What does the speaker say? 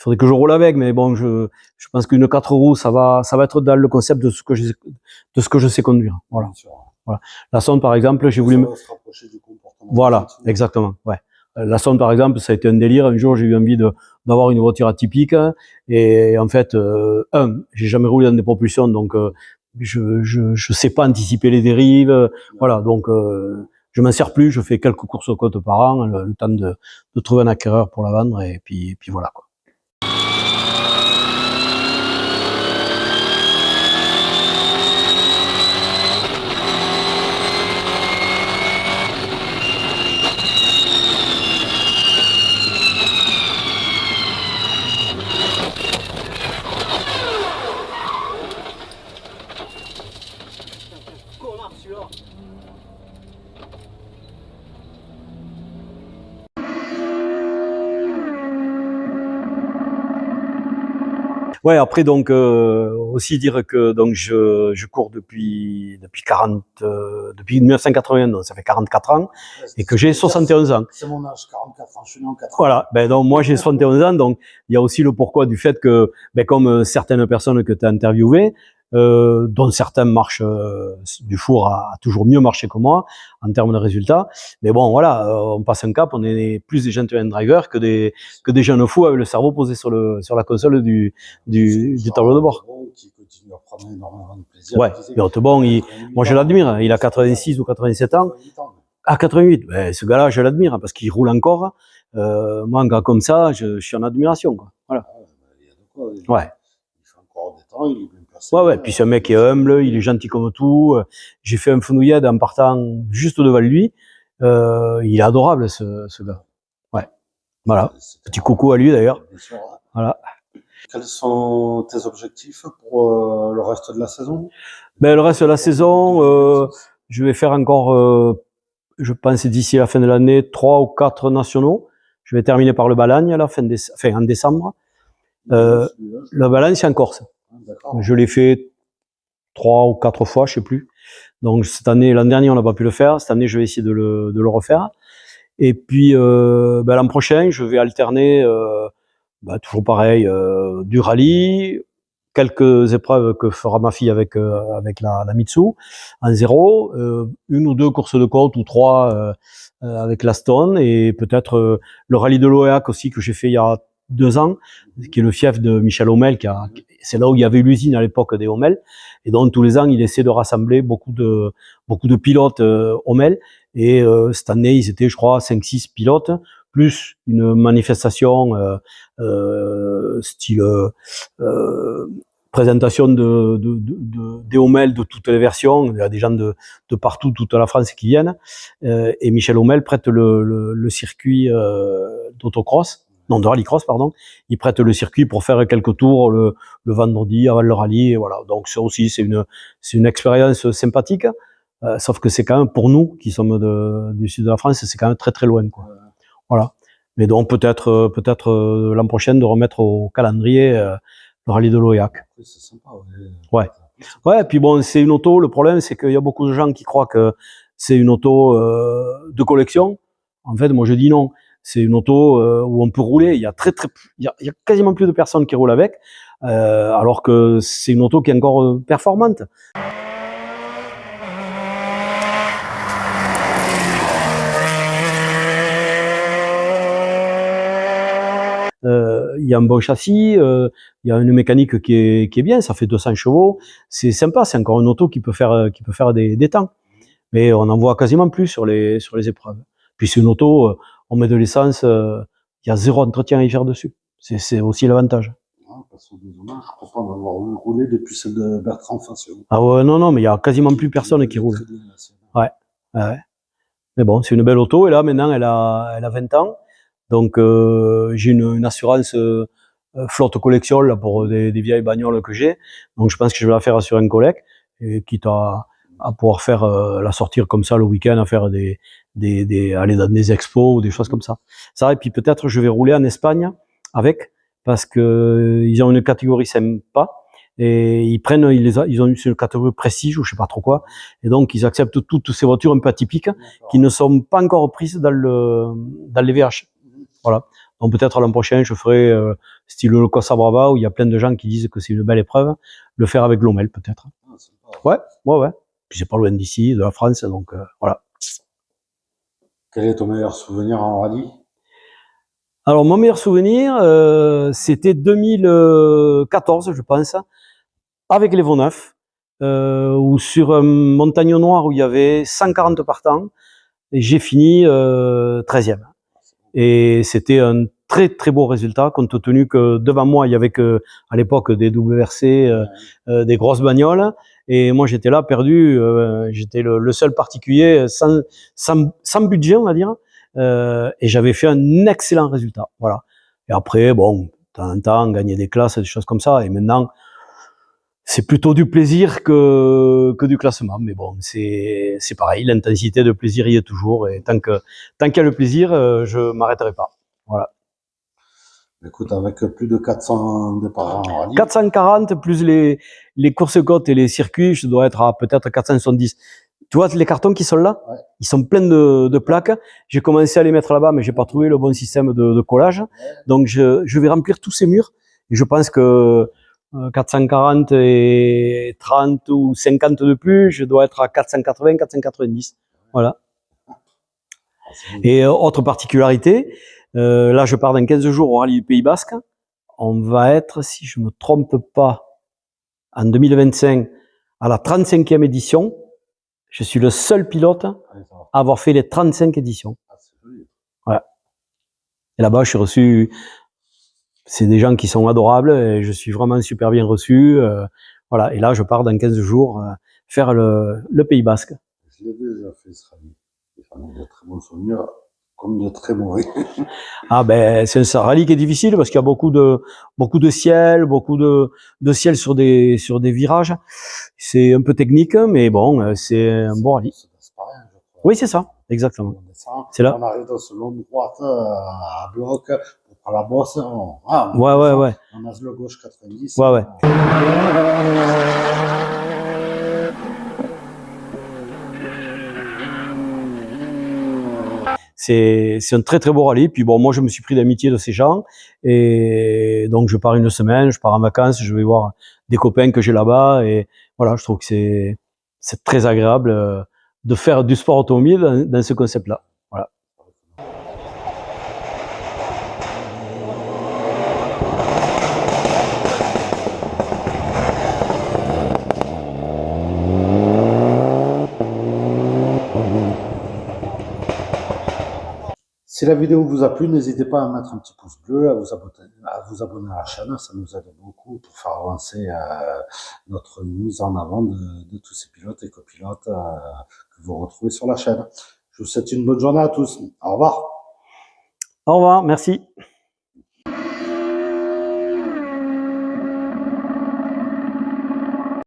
il faudrait que je roule avec, mais bon, je pense qu'une 4 roues, ça va être dans le concept de ce que je sais conduire. Voilà. Voilà. La Sonde, par exemple, j'ai voulu se rapprocher du comportement. Voilà, exactement, ouais. La Sonde, par exemple, ça a été un délire. Un jour, j'ai eu envie d'avoir une voiture atypique, et en fait, j'ai jamais roulé dans des propulsions, donc je sais pas anticiper les dérives, voilà, donc je m'en sers plus. Je fais quelques courses aux côtes par an, le temps de trouver un acquéreur pour la vendre, et puis voilà, quoi. Ouais, après donc aussi dire que donc je cours depuis 1981, donc ça fait 44 ans, et que j'ai 71 ans. C'est mon âge, 44 ans, je suis né en 80. Voilà, ben donc moi j'ai 71 ans, donc il y a aussi le pourquoi du fait que, ben comme certaines personnes que tu as interviewées, dont certains marchent Dufour a toujours mieux marché que moi en termes de résultats, mais bon voilà, on passe un cap, on est plus des gentleman drivers que des jeunes fous avec le cerveau posé sur la console du tableau de bord. Qui continue à prendre énormément de plaisir. Ouais, et Hautebon, moi je l'admire, il a 86 ou 87 ans. À 88, ben, ce gars-là, je l'admire parce qu'il roule encore. Moi, un gars comme ça, je suis en admiration, quoi. Voilà. Il y a de quoi, ouais. Il fait encore des temps, il est bien placé. Ouais. Puis ce mec est humble, il est gentil comme tout. J'ai fait un fenouillade en partant juste devant lui. Il est adorable, ce gars. Ouais. Voilà. Petit coucou à lui, d'ailleurs. Voilà. Quels sont tes objectifs pour le reste de la saison? Ben, le reste de la saison, je vais faire encore, je pense d'ici la fin de l'année, 3 ou 4 nationaux. Je vais terminer par le Balagne en décembre. Le Balagne, c'est en Corse. Je l'ai fait 3 ou 4 fois, je sais plus. Donc l'an dernier, on n'a pas pu le faire. Cette année, je vais essayer de le refaire. Et puis l'an prochain, je vais alterner, toujours pareil, du rallye, quelques épreuves que fera ma fille avec la Mitsu en 0, 1 ou 2 courses de côte ou 3 avec la Stone, et peut-être le rallye de l'Oéac aussi que j'ai fait il y a 2 ans, qui est le fief de Michel Hommel, c'est là où il y avait l'usine à l'époque des Hommel, et donc tous les ans il essaie de rassembler beaucoup de pilotes Hommel, et cette année ils étaient, je crois, 5-6 pilotes, plus une manifestation style présentation des Hommel de toutes les versions. Il y a des gens de partout, toute la France qui viennent. Et Michel Hommel prête le circuit d'autocross, non, de rallycross, pardon. Il prête le circuit pour faire quelques tours le vendredi avant le rallye. Et voilà. Donc ça aussi, c'est une expérience sympathique. Sauf que c'est quand même, pour nous qui sommes du sud de la France, c'est quand même très très loin, quoi. Voilà. Mais donc peut-être l'an prochain de remettre au calendrier le rallye de l'Oyac. C'est sympa, ouais. Puis bon, c'est une auto. Le problème, c'est qu'il y a beaucoup de gens qui croient que c'est une auto de collection. En fait, moi je dis non. C'est une auto où on peut rouler. Il y a quasiment plus de personnes qui roulent avec, alors que c'est une auto qui est encore performante. Il y a un bon châssis, il y a une mécanique qui est bien, ça fait 200 chevaux, c'est sympa, c'est encore une auto qui peut faire des temps. Mais on en voit quasiment plus sur les épreuves. Puis c'est une auto, on met de l'essence, il y a 0 entretien à y faire dessus. C'est aussi l'avantage. Je crois pas en avoir roulé depuis celle de Bertrand Facio. Ah ouais, non, mais il y a quasiment plus personne qui roule. Ouais. Mais bon, c'est une belle auto, et là maintenant elle a 20 ans. Donc j'ai une assurance flotte collection là pour des vieilles bagnoles que j'ai. Donc je pense que je vais la faire sur un collègue, et quitte à pouvoir faire la sortir comme ça le week-end, à faire aller dans des expos ou des choses comme ça. Ça, et puis peut-être je vais rouler en Espagne avec, parce que ils ont une catégorie sympa, et ils ont une catégorie prestige ou je sais pas trop quoi, et donc ils acceptent toutes ces voitures un peu atypiques qui ne sont pas encore prises dans les VH. Voilà. Donc peut-être l'an prochain, je ferai style le Costa Brava, où il y a plein de gens qui disent que c'est une belle épreuve, le faire avec Lommel peut-être. Ah, sympa. Ouais. Puis c'est pas loin d'ici, de la France, donc voilà. Quel est ton meilleur souvenir en rallye? Alors mon meilleur souvenir, c'était 2014, je pense, avec les Veaux-Neufs, où sur un montagne noire où il y avait 140 partants, et j'ai fini 13e. Et c'était un très très beau résultat, compte tenu que devant moi il y avait que à l'époque des WRC, des grosses bagnoles, et moi j'étais là perdu, j'étais le seul particulier sans budget, on va dire, et j'avais fait un excellent résultat. Voilà. Et après, bon, de temps en temps, gagner des classes, des choses comme ça, et maintenant c'est plutôt du plaisir que du classement, mais bon, c'est pareil, l'intensité de plaisir y est toujours, et tant qu'il y a le plaisir, je m'arrêterai pas. Voilà. Écoute, avec plus de 400 départs en rallye. 440 plus les courses côtes et les circuits, je dois être à peut-être 470. Tu vois les cartons qui sont là, Ouais. ils sont pleins de plaques. J'ai commencé à les mettre là-bas, mais j'ai pas trouvé le bon système de collage. Donc je vais remplir tous ces murs, et je pense que 440 et 30 ou 50 de plus, je dois être à 480, 490. Voilà. Et autre particularité, là je pars dans 15 jours au rallye du Pays Basque. On va être, si je me trompe pas, en 2025 à la 35e édition. Je suis le seul pilote à avoir fait les 35 éditions. Voilà. Et là-bas, je suis reçu. C'est des gens qui sont adorables et je suis vraiment super bien reçu. Voilà. Et là, je pars dans 15 jours faire le Pays Basque. Je l'ai déjà fait, ce rallye. J'en ai de très bons souvenirs, comme de très mauvais. Ah ben, c'est un rallye qui est difficile parce qu'il y a beaucoup de ciel, beaucoup de ciel sur des virages. C'est un peu technique, mais bon, c'est un bon rallye. C'est pas rien, je crois. Oui, c'est ça, exactement. On descend, C'est là. on arrive dans ce long droite à bloc, on prend la bosse, on Ouais. on a le gauche 90. Ouais. C'est un très très beau rallye. Puis bon, moi je me suis pris d'amitié de ces gens, et donc je pars une semaine, je pars en vacances, je vais voir des copains que j'ai là-bas, et voilà, je trouve que c'est très agréable de faire du sport automobile dans ce concept-là. Voilà. Si la vidéo vous a plu, n'hésitez pas à mettre un petit pouce bleu, à vous abonner à la chaîne, ça nous aide beaucoup pour faire avancer notre mise en avant de tous ces pilotes et copilotes que vous retrouvez sur la chaîne. Je vous souhaite une bonne journée à tous. Au revoir. Au revoir, merci.